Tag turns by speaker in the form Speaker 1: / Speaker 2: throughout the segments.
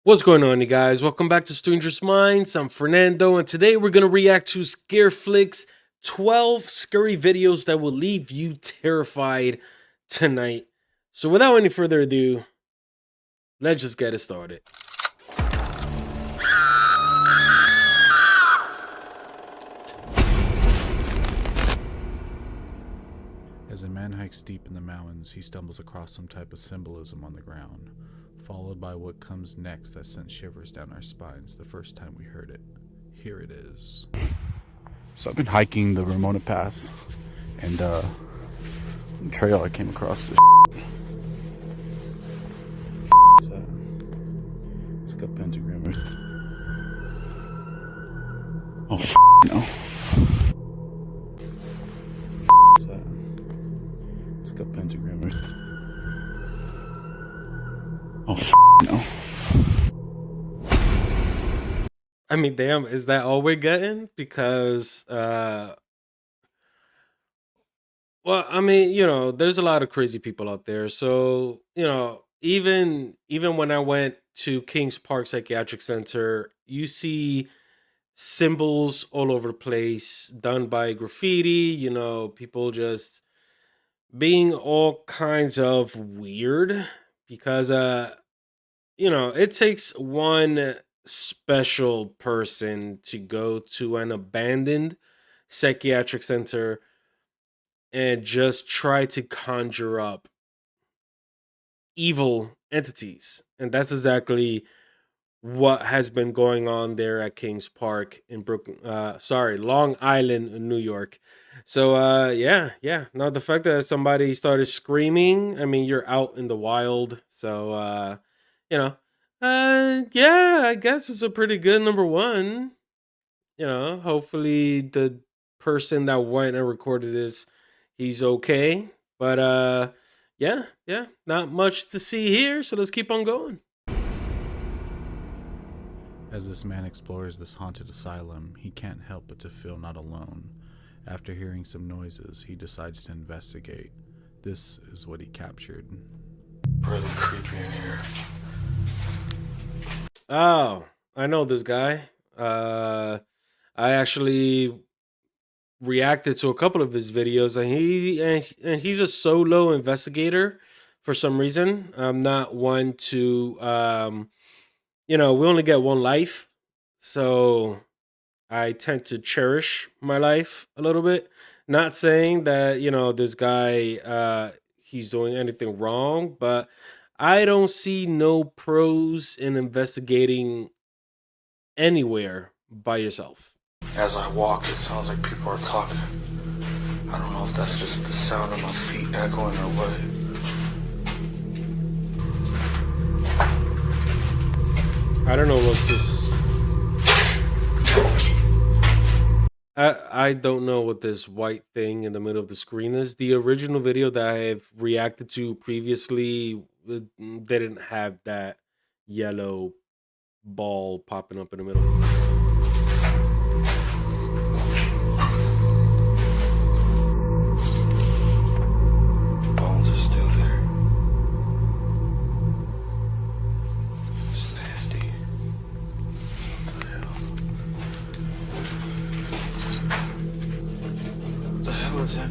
Speaker 1: What's going on, you guys? Welcome back to Strangers Minds. I'm Fernando, and today we're going to react to Scare Flicks 12 scary videos that will leave you terrified tonight. So, without any further ado, let's just get it started.
Speaker 2: As a man hikes deep in the mountains, he stumbles across some type of symbolism on the ground, followed by what comes next that sent shivers down our spines the first time we heard it. Here it is. So I've been hiking the Ramona Pass, and trail I came across this is that? It's like a pentagram. Oh no. Is that? It's like a pentagram. Oh no.
Speaker 1: I mean, damn, is that all we're getting? Because, well, I mean, there's a lot of crazy people out there. So, even when I went to Kings Park Psychiatric Center, you see symbols all over the place done by graffiti, people just being all kinds of weird because it takes one special person to go to an abandoned psychiatric center and just try to conjure up evil entities. And that's exactly what has been going on there at Kings Park in Brooklyn, Long Island, in New York. So yeah. Now the fact that somebody started screaming, I mean, you're out in the wild. So you know, yeah, I guess it's a pretty good number one. Hopefully the person that went and recorded this, he's okay. But yeah, not much to see here, so let's keep on going.
Speaker 2: As this man explores this haunted asylum, he can't help but to feel not alone. After hearing some noises, he decides to investigate. This is what he captured.
Speaker 3: Really creepy in here.
Speaker 1: Oh, I know this guy. Uh I actually reacted to a couple of his videos, and he's a solo investigator for some reason. I'm not one to we only get one life. So I tend to cherish my life a little bit. Not saying that, this guy he's doing anything wrong, but I don't see no pros in investigating anywhere by yourself.
Speaker 3: As I walk, it sounds like people are talking. I don't know if that's just the sound of my feet echoing or what.
Speaker 1: I don't know what's this. I don't know what this white thing in the middle of the screen is. The original video that I've reacted to previously didn't have that yellow ball popping up in the middle.
Speaker 3: Bones are still there. It's nasty. What the hell? What the hell is that?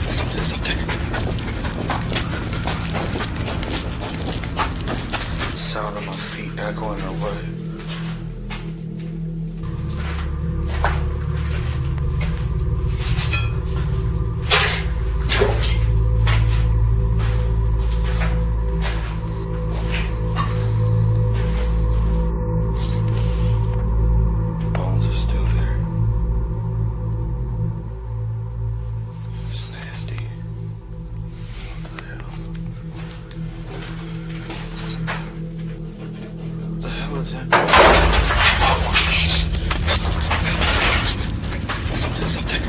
Speaker 3: Something's up there. The sound of my feet echoing or what? Bones are still there. It's nasty. What the hell? What the hell is that? Something's up there.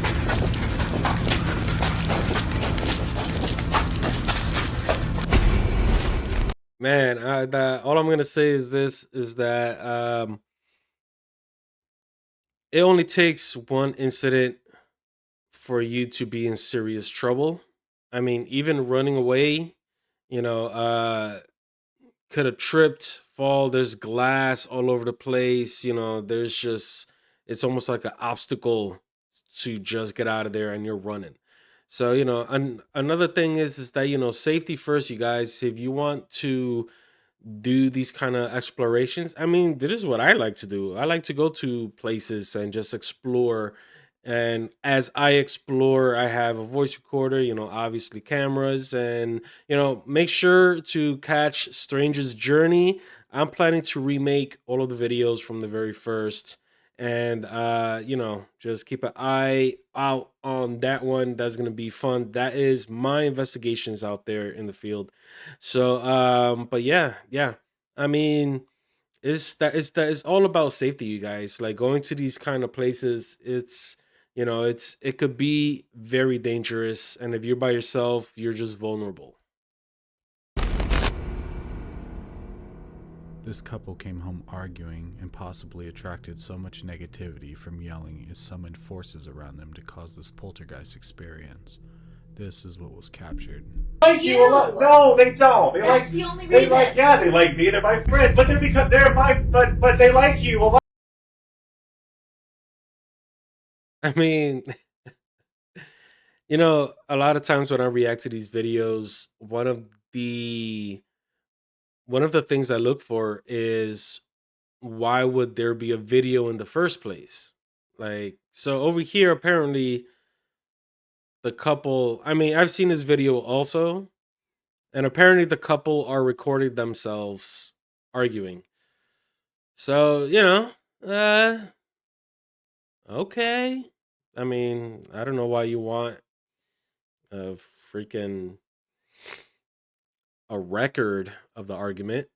Speaker 1: Man, all I'm gonna say is this: is that it only takes one incident for you to be in serious trouble. I mean, even running away you know, could have tripped, fall. There's glass all over the place. There's just it's almost like an obstacle to just get out of there, and you're running. So another thing is that safety first, you guys. If you want to do these kind of explorations. I mean, this is what I like to do. I like to go to places and just explore. And as I explore, I have a voice recorder, obviously cameras, and make sure to catch Stranger's Journey. I'm planning to remake all of the videos from the very first. And just keep an eye out on that one. That's gonna be fun. That is my investigations out there in the field. So, but yeah, yeah. I mean, it's all about safety, you guys. Like going to these kind of places, it could be very dangerous, and if you're by yourself, you're just vulnerable.
Speaker 2: This couple came home arguing and possibly attracted so much negativity from yelling it summoned forces around them to cause this poltergeist experience. This is what was captured.
Speaker 4: Like you a lot. No, they don't.
Speaker 5: That's the only
Speaker 4: they
Speaker 5: reason.
Speaker 4: they like me. They're my friends, but they're my but they like you a lot.
Speaker 1: I mean, a lot of times when I react to these videos, one of the things I look for is why would there be a video in the first place? Like, so over here, apparently the couple, I mean, I've seen this video also, and apparently the couple are recording themselves arguing. So, okay. I mean, I don't know why you want a freaking a record of the argument,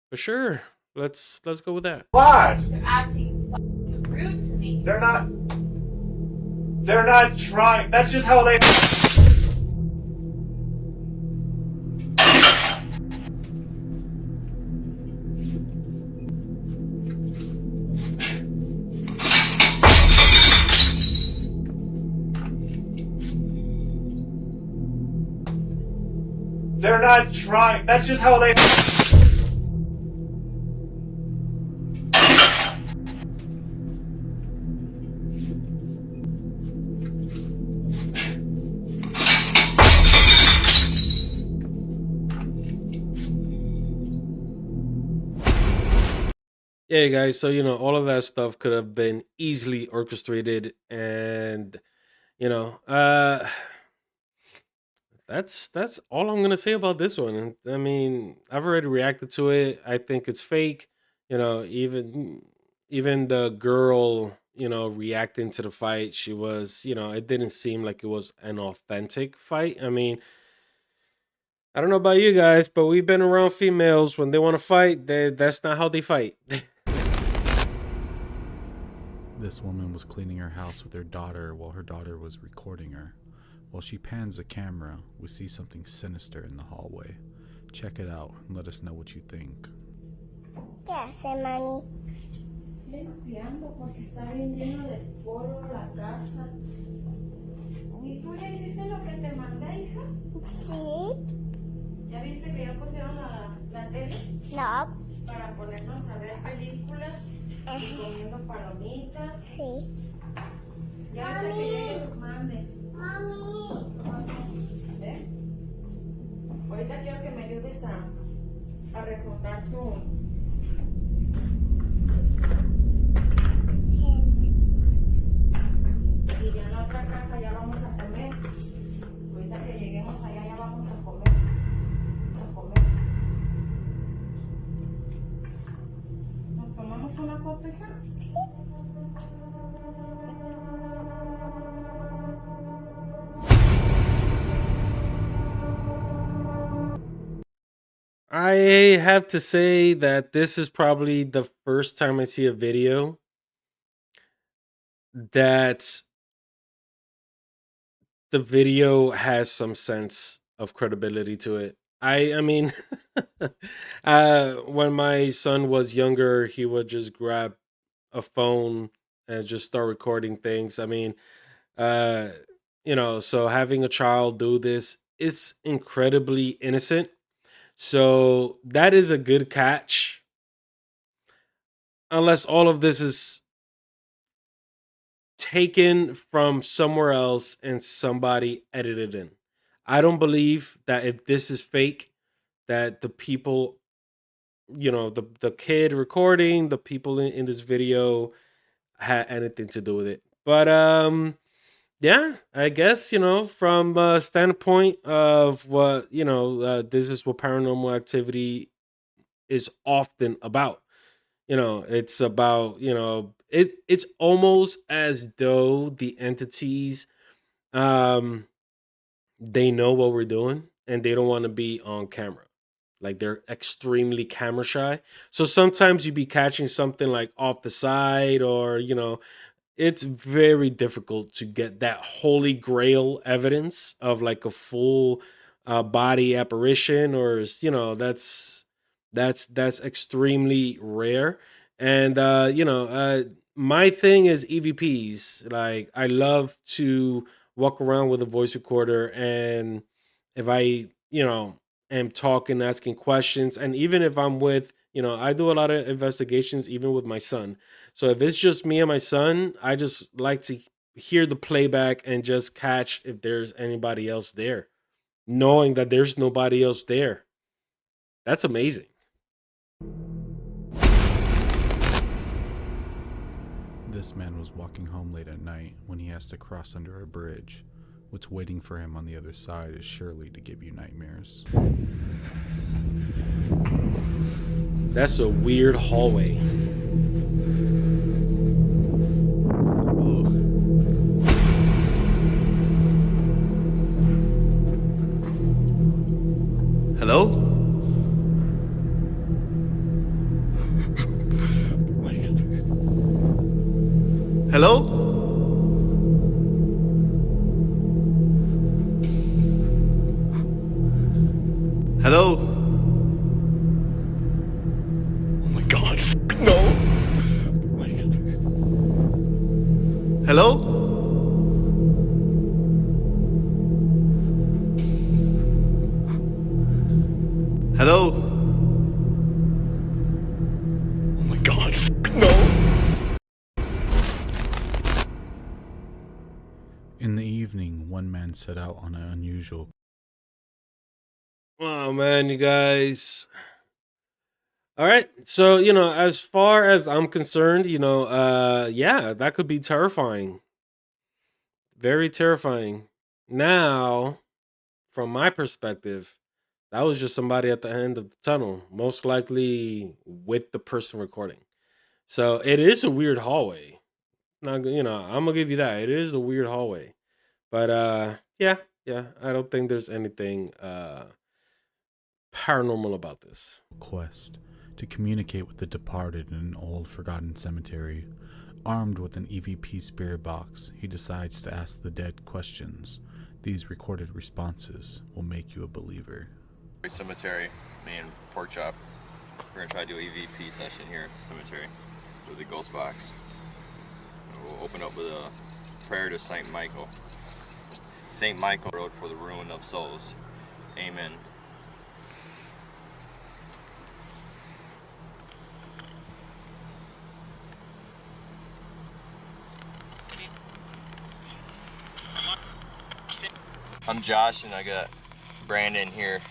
Speaker 1: but sure, let's go with that.
Speaker 4: Lots.
Speaker 5: You're acting rude to me.
Speaker 4: They're not. They're not trying. That's just how they. They're not trying. That's just how they.
Speaker 1: Yeah, guys. So all of that stuff could have been easily orchestrated, and you know, uh, that's all I'm gonna say about this one. And I mean, I've already reacted to it. I think it's fake. Even the girl, reacting to the fight, she was, it didn't seem like it was an authentic fight. I mean, I don't know about you guys, but we've been around females when they want to fight. That's not how they fight.
Speaker 2: This woman was cleaning her house with her daughter while her daughter was recording her. While she pans the camera, we see something sinister in the hallway. Check it out and let us know what you think.
Speaker 6: ¿Qué hace, mami?
Speaker 7: Limpiando porque está bien lleno de polvo la casa. ¿Y tú ya hiciste lo que te mandé, hija?
Speaker 6: Sí.
Speaker 7: ¿Ya viste que ya pusieron la tele?
Speaker 6: No.
Speaker 7: Para ponernos a ver películas y comiendo palomitas.
Speaker 6: Sí.
Speaker 7: Ya ahorita que llegue su mande.
Speaker 6: Mami.
Speaker 7: ¿Eh? Ahorita quiero que me ayudes a recortar tu... Y ya en la otra casa ya vamos a comer. Ahorita que lleguemos allá ya vamos a comer. A comer. ¿Nos tomamos una foto, hija?
Speaker 6: Sí.
Speaker 1: I have to say that this is probably the first time I see a video that the video has some sense of credibility to it. I mean, when my son was younger, he would just grab a phone and just start recording things. I mean, so having a child do this, it's incredibly innocent. So that is a good catch, unless all of this is taken from somewhere else and somebody edited in. I don't believe that if this is fake, that the people, the kid recording, the people in this video had anything to do with it. But yeah, I guess, from a standpoint of what, this is what paranormal activity is often about. It's about, it's almost as though the entities, um they know what we're doing and they don't want to be on camera. Like they're extremely camera shy. So sometimes you be catching something like off the side, or it's very difficult to get that holy grail evidence of like a full body apparition, or that's extremely rare. And my thing is EVPs. Like I love to walk around with a voice recorder, and if I am talking, asking questions, and even if I'm with, I do a lot of investigations even with my son. So if it's just me and my son, I just like to hear the playback and just catch if there's anybody else there, knowing that there's nobody else there. That's amazing.
Speaker 2: This man was walking home late at night when he has to cross under a bridge. What's waiting for him on the other side is surely to give you nightmares.
Speaker 1: That's a weird hallway.
Speaker 3: Hello? Hello? Hello? Oh my god. No. Hello? Hello? Oh my god. No.
Speaker 2: In the evening, one man set out on an unusual.
Speaker 1: Oh man, you guys. All right. So, as far as I'm concerned, yeah, that could be terrifying. Very terrifying. Now, from my perspective, that was just somebody at the end of the tunnel, most likely with the person recording. So it is a weird hallway. Not, I'm gonna give you that. It is a weird hallway. But yeah, yeah, I don't think there's anything paranormal about this.
Speaker 2: Quest to communicate with the departed in an old forgotten cemetery. Armed with an EVP spirit box, he decides to ask the dead questions. These recorded responses will make you a believer.
Speaker 8: Cemetery, me and Pork Chop. We're gonna try to do an EVP session here at the cemetery with the ghost box. And we'll open up with a prayer to Saint Michael. Saint Michael rode for the ruin of souls. Amen. I'm Josh and I got Brandon here.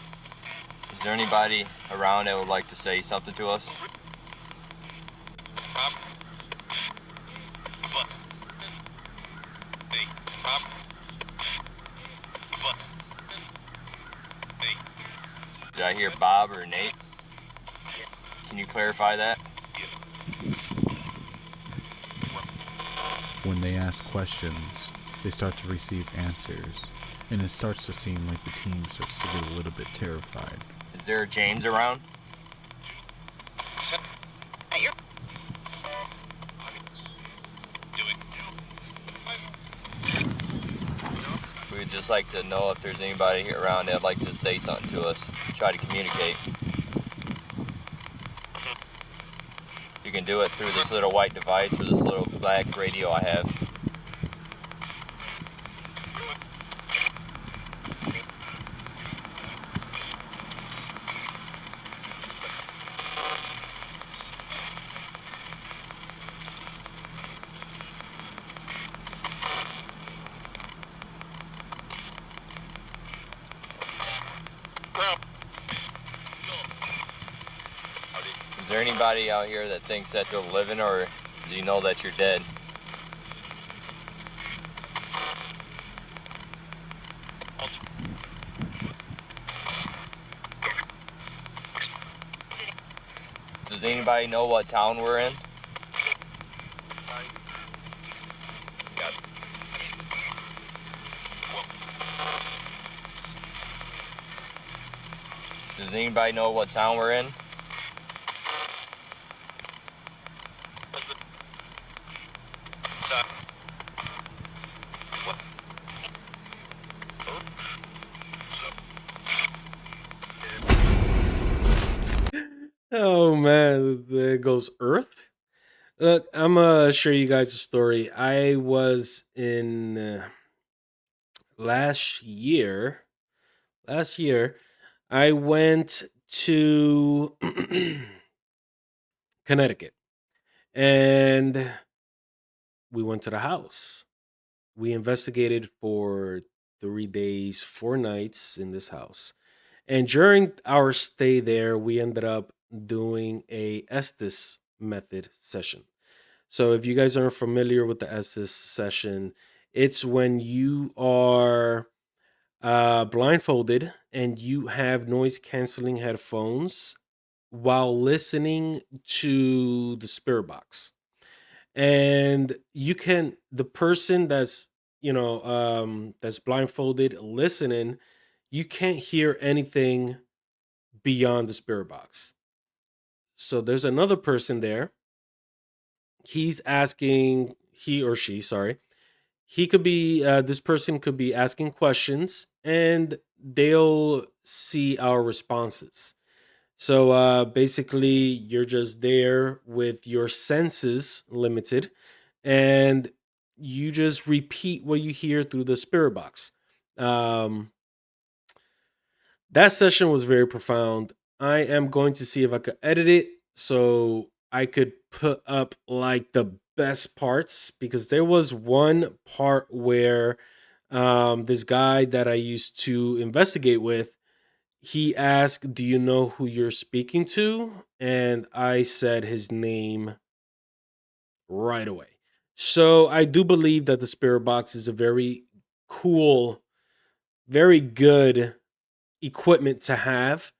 Speaker 8: Is there anybody around that would like to say something to us? Did I hear Bob or Nate? Can you clarify that?
Speaker 2: When they ask questions, they start to receive answers, and it starts to seem like the team starts to get a little bit terrified.
Speaker 8: Is there a James around? We'd just like to know if there's anybody here around that'd like to say something to us, try to communicate. You can do it through this little white device or this little black radio I have. there anybody out here that thinks that they're living, or do you know that you're dead? Does anybody know what town we're in? Does anybody know what town we're in?
Speaker 1: Oh man, there goes Earth. Look, I'm gonna share you guys a story. I was in last year. Last year, I went to Connecticut, and we went to the house. We investigated for 3 days, 4 nights in this house. And during our stay there, we ended up doing a Estes method session. So if you guys aren't familiar with the Estes session, it's when you are blindfolded and you have noise canceling headphones while listening to the spirit box. And you can, the person that's, that's blindfolded listening, you can't hear anything beyond the spirit box. So there's another person there. He's asking, he or she, sorry, he could be, this person could be asking questions and they'll see our responses. So basically, you're just there with your senses limited and you just repeat what you hear through the spirit box. Um, That session was very profound. I am going to see if I could edit it so I could put up like the best parts, because there was one part where this guy that I used to investigate with, he asked, "Do you know who you're speaking to?" And I said his name right away. So I do believe that the spirit box is a very cool, very good equipment to have,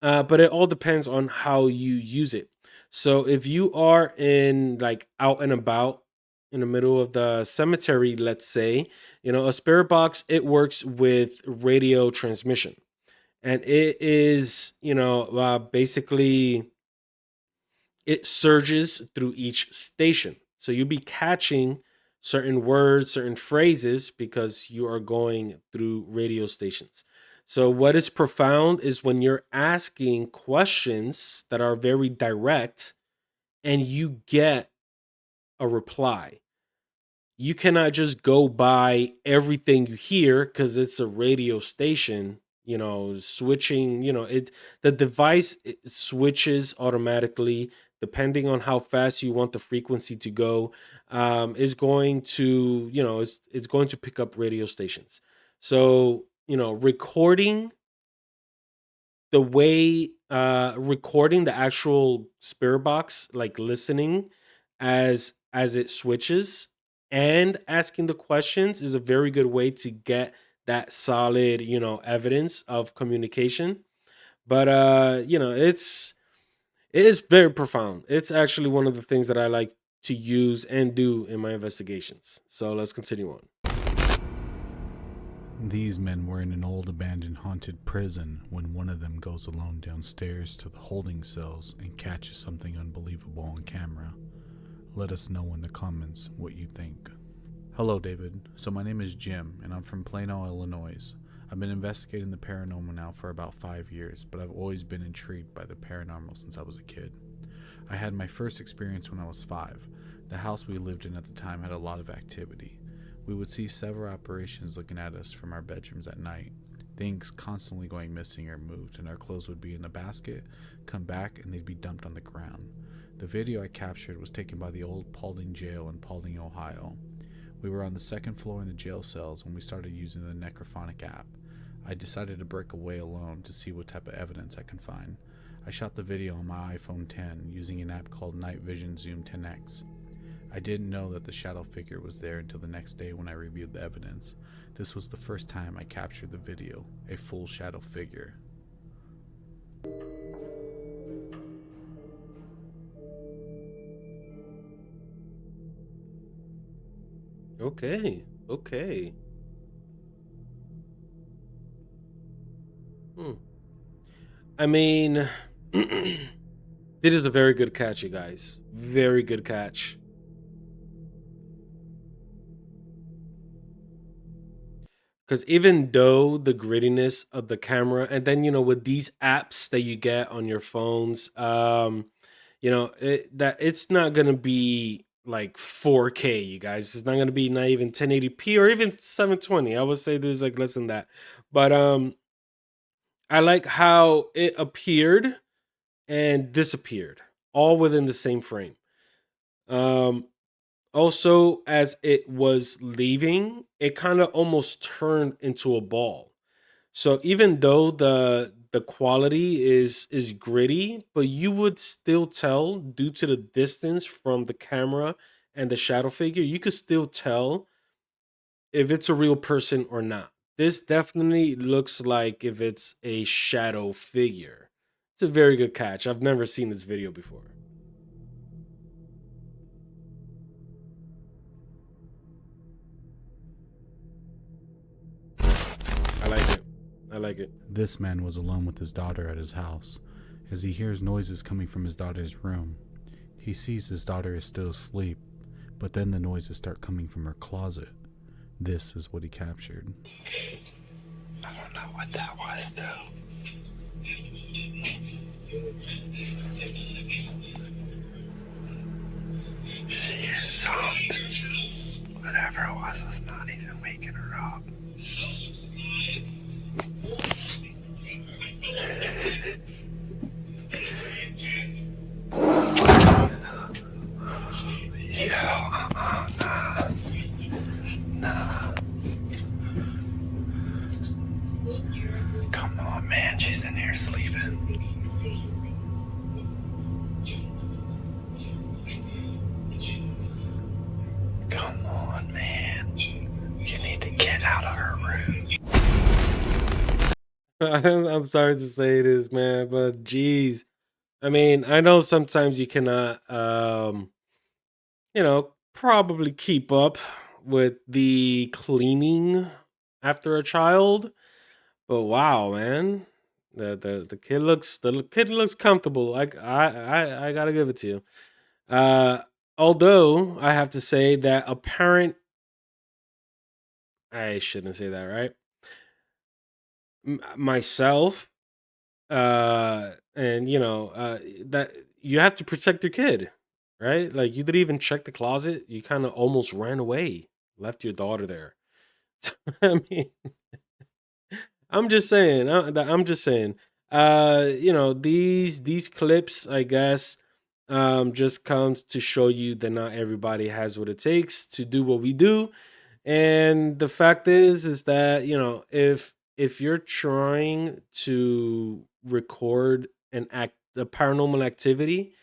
Speaker 1: but it all depends on how you use it. So if you are in like out and about in the middle of the cemetery, let's say, a spirit box, it works with radio transmission, and it is, basically it surges through each station. So you'll be catching certain words, certain phrases because you are going through radio stations. So, what is profound is when you're asking questions that are very direct and you get a reply. You cannot just go by everything you hear because it's a radio station, switching, the device it switches automatically depending on how fast you want the frequency to go. Is going to, it's going to pick up radio stations. So, recording the way, recording the actual spirit box, like listening as it switches and asking the questions, is a very good way to get that solid, evidence of communication. But it is very profound. It's actually one of the things that I like to use and do in my investigations. So let's continue on.
Speaker 2: These men were in an old abandoned haunted prison when one of them goes alone downstairs to the holding cells and catches something unbelievable on camera. Let us know in the comments what you think. Hello, David. So my name is Jim, and I'm from Plano, Illinois. I've been investigating the paranormal now for about 5 years, but I've always been intrigued by the paranormal since I was a kid. I had my first experience when I was 5. The house we lived in at the time had a lot of activity. We would see several apparitions looking at us from our bedrooms at night. Things constantly going missing or moved, and our clothes would be in a basket, come back, and they'd be dumped on the ground. The video I captured was taken by the old Paulding Jail in Paulding, Ohio. We were on the second floor in the jail cells when we started using the Necrophonic app. I decided to break away alone to see what type of evidence I can find. I shot the video on my iPhone 10 using an app called Night Vision Zoom 10X. I didn't know that the shadow figure was there until the next day when I reviewed the evidence. This was the first time I captured the video, a full shadow figure.
Speaker 1: Okay. Okay. I mean, this is a very good catch, you guys. Very good catch. Because even though the grittiness of the camera, and then with these apps that you get on your phones, that it's not gonna be like 4K, you guys. It's not gonna be not even 1080p or even 720. I would say there's like less than that. But I like how it appeared and disappeared all within the same frame. Also, as it was leaving, it kind of almost turned into a ball. So even though the quality is gritty, but you would still tell due to the distance from the camera and the shadow figure, you could still tell if it's a real person or not. This definitely looks like if it's a shadow figure. It's a very good catch. I've never seen this video before. I like it. I like it.
Speaker 2: This man was alone with his daughter at his house. As he hears noises coming from his daughter's room, he sees his daughter is still asleep, but then the noises start coming from her closet. This is what he captured.
Speaker 3: I don't know what that was, though. She is soft. Whatever it was not even waking her up. Nah. Come on, man, she's in here sleeping. Come on, man. You need to get out of her room.
Speaker 1: I'm sorry to say this, man, but geez. I mean, I know sometimes you cannot, probably keep up with the cleaning after a child, but wow, man, the kid looks comfortable. I gotta give it to you. Uh, Although I have to say that a parent, I shouldn't say that, right? Myself, and that you have to protect your kid, right? Like you didn't even check the closet. You kind of almost ran away, left your daughter there. I mean, I'm just saying. I'm just saying. These clips, I guess, just comes to show you that not everybody has what it takes to do what we do, and the fact is that if you're trying to record a paranormal activity,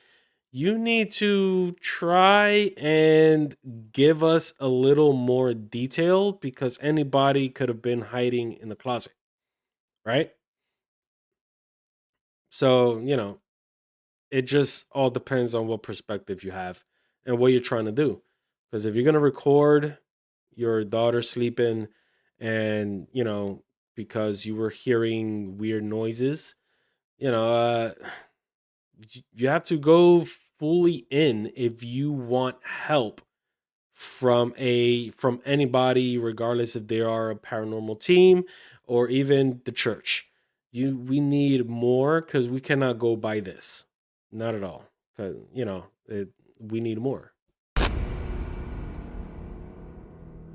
Speaker 1: you need to try and give us a little more detail because anybody could have been hiding in the closet, right? So, it just all depends on what perspective you have and what you're trying to do. Because if you're going to record your daughter sleeping and, because you were hearing weird noises, you know, uh, you have to go fully in if you want help from anybody, regardless if they are a paranormal team or even the church. We need more because we cannot go by this, not at all. Because we need more.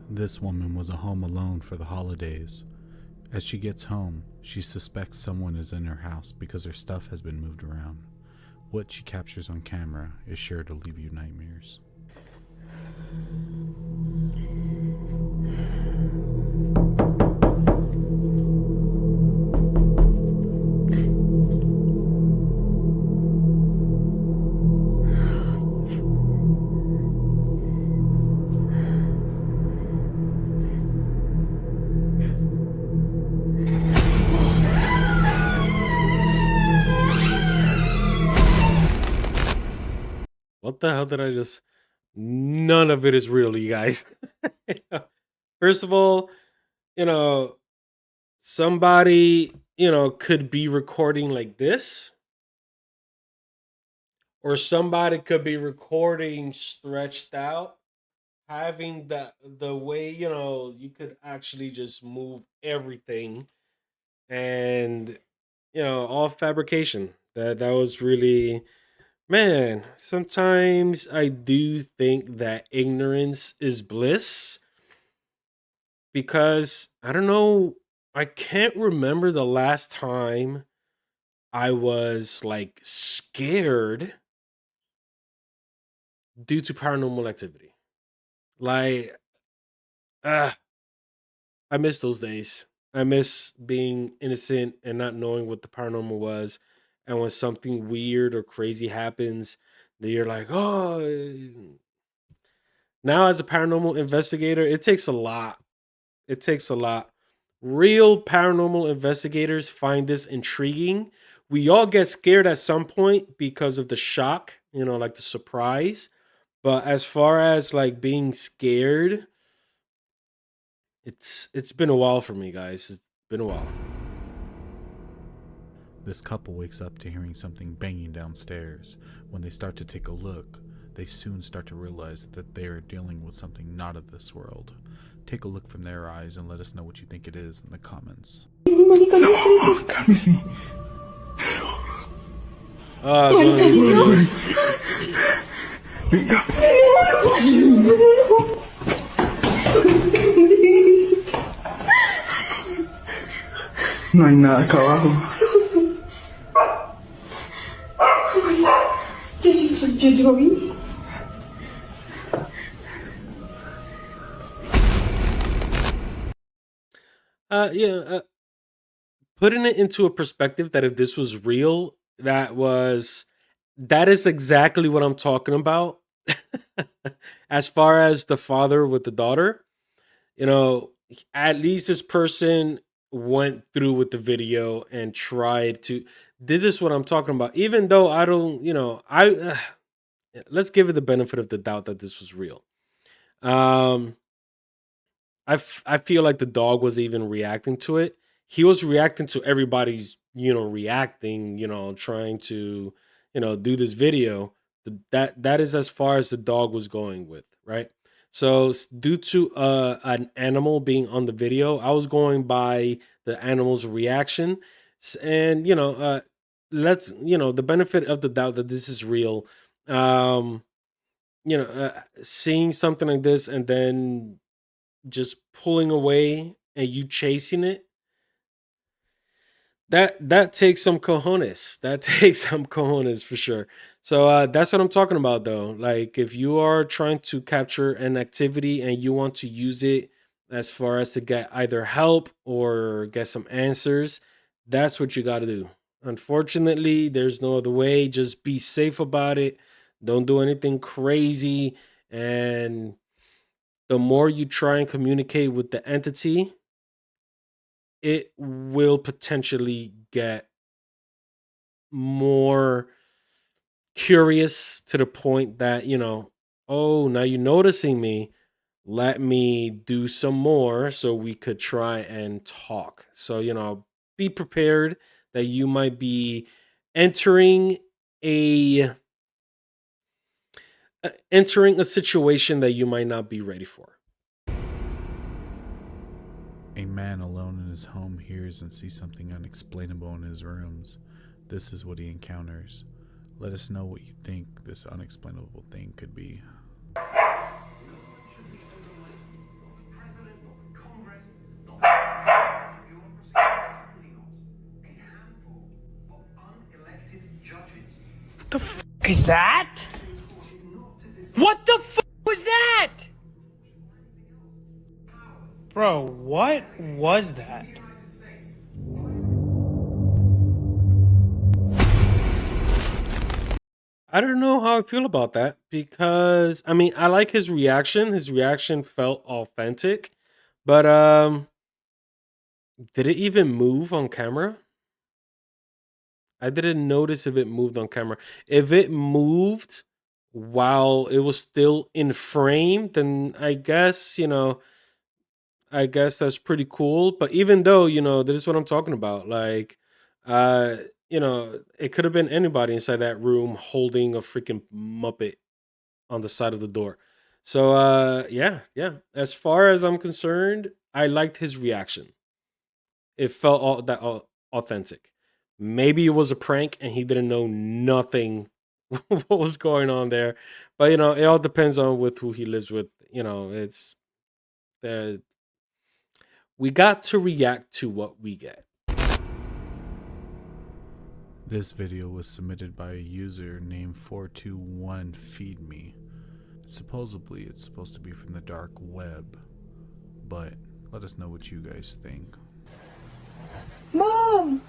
Speaker 2: This woman was at home alone for the holidays. As she gets home, she suspects someone is in her house because her stuff has been moved around. What she captures on camera is sure to leave you nightmares.
Speaker 1: what the hell did I just? None of it is real, you guys. First of all, you know, somebody, could be recording like this, or somebody could be recording stretched out, having the way, you could actually just move everything, and all fabrication. That was really, man, sometimes I do think that ignorance is bliss, because I don't know, I can't remember the last time I was like scared due to paranormal activity. Like, ah, I miss those days. I miss being innocent and not knowing what the paranormal was. And when something weird or crazy happens, that you're like, oh, now as a paranormal investigator, it takes a lot. It takes a lot. Real paranormal investigators find this intriguing. We all get scared at some point because of the shock, like the surprise. But as far as like being scared, it's been a while for me, guys. It's been a while.
Speaker 2: This couple wakes up to hearing something banging downstairs. When they start to take a look, they soon start to realize that they are dealing with something not of this world. Take a look from their eyes and let us know what you think it is in the comments.
Speaker 3: Let me see.
Speaker 1: Oh, it's one of these videos.
Speaker 3: No hay nada acá abajo.
Speaker 7: Yo vi.
Speaker 1: Yeah, putting it into a perspective, that if this was real, that is exactly what I'm talking about. As far as the father with the daughter, at least this person went through with the video and tried to. This is what I'm talking about. Even though I don't, let's give it the benefit of the doubt that this was real. Um, I feel like the dog was even reacting to it. He was reacting to everybody's, reacting, trying to, do this video. That is as far as the dog was going with, right? So due to an animal being on the video, I was going by the animal's reaction, and let's, the benefit of the doubt that this is real. Um, Seeing something like this and then just pulling away and you chasing it, that takes some cojones. That takes some cojones for sure. So that's what I'm talking about, though. Like, if you are trying to capture an activity and you want to use it as far as to get either help or get some answers, that's what you got to do. Unfortunately, there's no other way. Just be safe about it. Don't do anything crazy. And the more you try and communicate with the entity, it will potentially get more curious, to the point that, oh, now you're noticing me. Let me do some more so we could try and talk. So, be prepared that you might be entering a entering a situation that you might not be ready for.
Speaker 2: A man alone in his home hears and sees something unexplainable in his rooms. This is what he encounters. Let us know what you think this unexplainable thing could be.
Speaker 9: Is that? What the f was that? Bro, what was that?
Speaker 1: I don't know how I feel about that, because I mean, I like his reaction. His reaction felt authentic, but did it even move on camera? I didn't notice if it moved on camera. If it moved, while it was still in frame, then I guess, I guess that's pretty cool. But even though, this is what I'm talking about. Like, uh, it could have been anybody inside that room holding a freaking Muppet on the side of the door. So yeah, yeah. As far as I'm concerned, I liked his reaction. It felt authentic. Maybe it was a prank and he didn't know nothing what was going on there. But it all depends on with who he lives with. It's the we got to react to what we get.
Speaker 2: This video was submitted by a user named 421feedme. Supposedly, it's supposed to be from the dark web, but let us know what you guys think.
Speaker 9: Mom!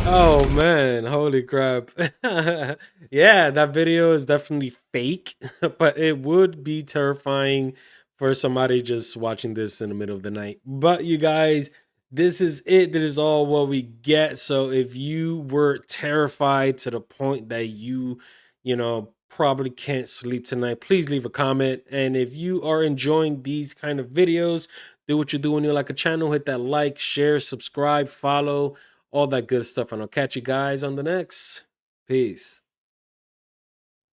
Speaker 1: Oh man, holy crap. Yeah, that video is definitely fake, but it would be terrifying for somebody just watching this in the middle of the night. But you guys, this is it. This is all what we get. So if you were terrified to the point that probably can't sleep tonight, please leave a comment. And if you are enjoying these kind of videos, do what you do when you like a channel, hit that like, share, subscribe, follow, all that good stuff. And I'll catch you guys on the next. Peace.